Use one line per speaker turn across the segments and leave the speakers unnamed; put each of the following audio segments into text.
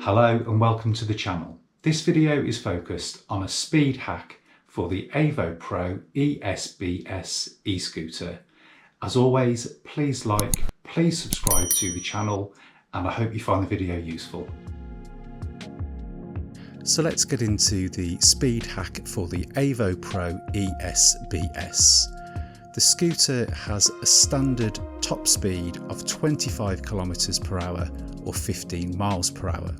Hello and welcome to the channel. This video is focused on a speed hack for the AOVO PRO ESBS e-scooter. As always, please like, please subscribe to the channel, and I hope you find the video useful. So let's get into the speed hack for the AOVO PRO ESBS. The scooter has a standard top speed of 25 km/h or 15 mph.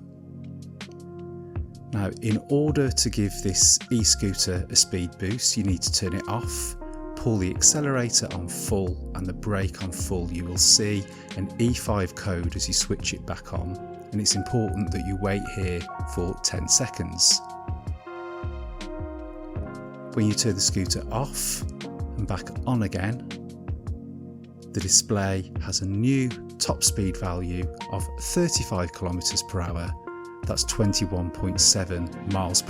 Now, in order to give this e-scooter a speed boost, you need to turn it off, pull the accelerator on full and the brake on full. You will see an E5 code as you switch it back on, and it's important that you wait here for 10 seconds. When you turn the scooter off and back on again, the display has a new top speed value of 35 km/h. That's 21.7 mph.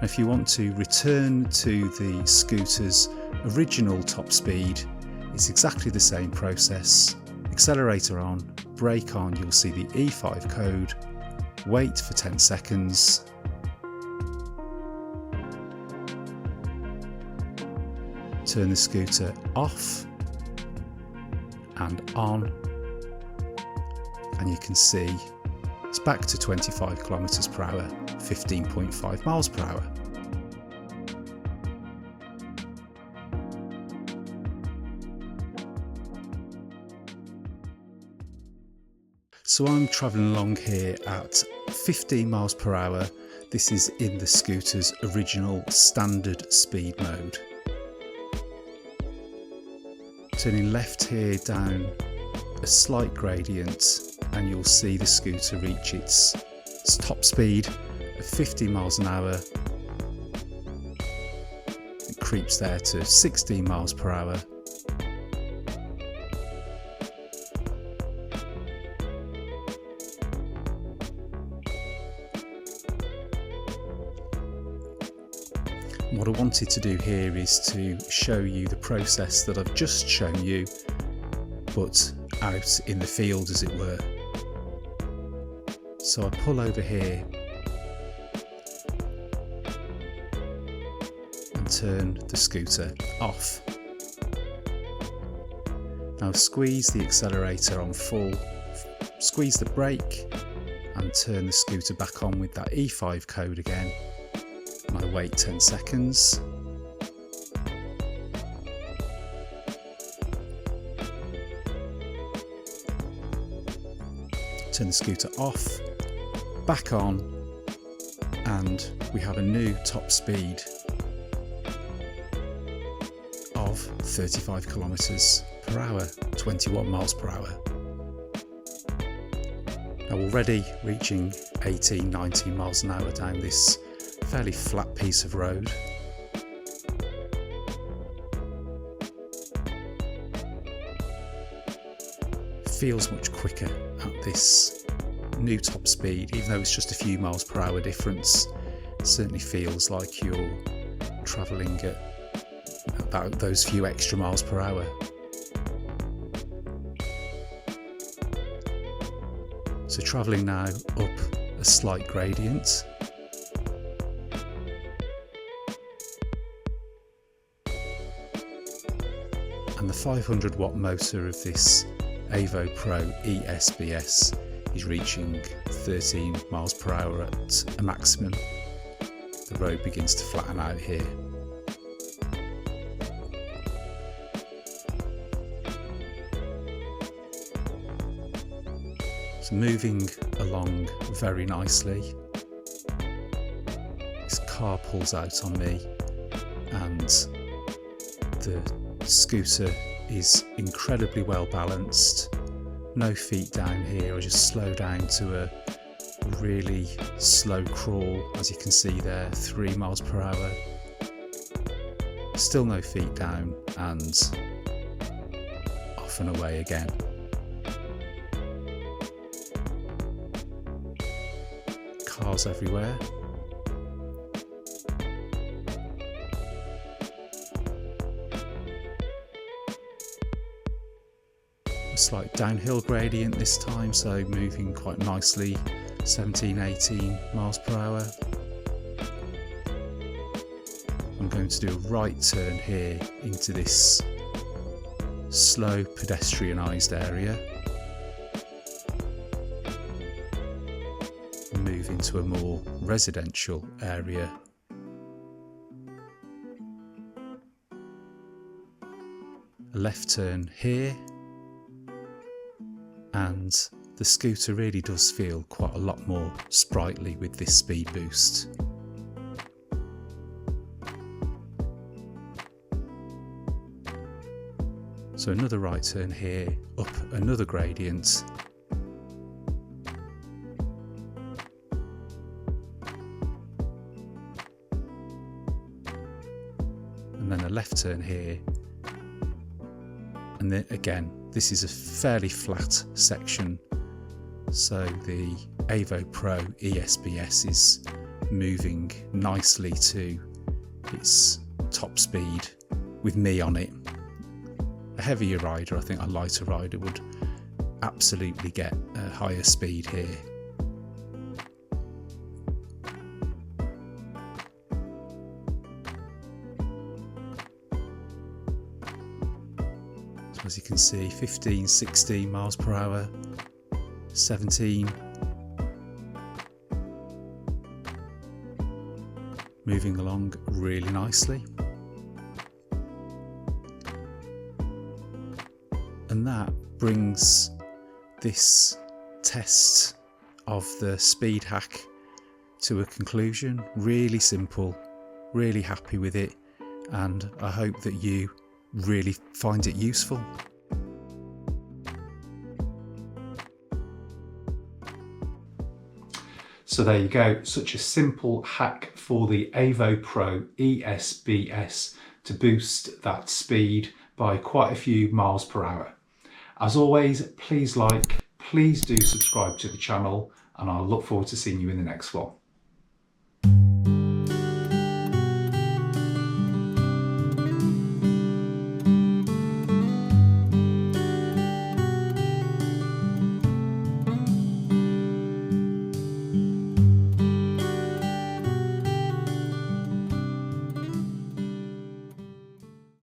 If you want to return to the scooter's original top speed, it's exactly the same process. Accelerator on, brake on, you'll see the E5 code, wait for 10 seconds, turn the scooter off and on, and you can see it's back to 25 km/h, 15.5 mph. So I'm travelling along here at 15 mph. This is in the scooter's original standard speed mode. Turning left here down a slight gradient, and you'll see the scooter reach its top speed of 50 mph. It creeps there to 16 mph. What I wanted to do here is to show you the process that I've just shown you, but out in the field, as it were. So I pull over here and turn the scooter off. Now squeeze the accelerator on full, squeeze the brake and turn the scooter back on with that E5 code again. And I wait 10 seconds. Turn the scooter off, back on, and we have a new top speed of 35 km/h, 21 mph. Now already reaching 18, 19 miles an hour down this fairly flat piece of road. Feels much quicker at this new top speed, even though it's just a few miles per hour difference. It certainly feels like you're travelling at about those few extra miles per hour. So travelling now up a slight gradient. And the 500 watt motor of this AOVO PRO ESBS is reaching 13 mph at a maximum. The road begins to flatten out here. So moving along very nicely. This car pulls out on me and the scooter is incredibly well balanced. No feet down here. I just slow down to a really slow crawl, as you can see there, 3 mph. Still no feet down, and off and away again. Cars everywhere. a slight downhill gradient this time, so moving quite nicely, 17-18 miles per hour. I'm going to do a right turn here into this slow pedestrianised area. Move into a more residential area. A left turn here, and the scooter really does feel quite a lot more sprightly with this speed boost. So another right turn here, up another gradient. And then a left turn here. And then again, this is a fairly flat section. So the AOVO Pro ESBS is moving nicely to its top speed with me on it. A heavier rider, I think a lighter rider would absolutely get a higher speed here. So as you can see, 15, 16 miles per hour, 17. Moving along really nicely. And that brings this test of the speed hack to a conclusion. Really simple, really happy with it, and I hope that you really find it useful. So there you go, such a simple hack for the AOVO Pro ESBS to boost that speed by quite a few miles per hour. As always, please like, please do subscribe to the channel, and I'll look forward to seeing you in the next one.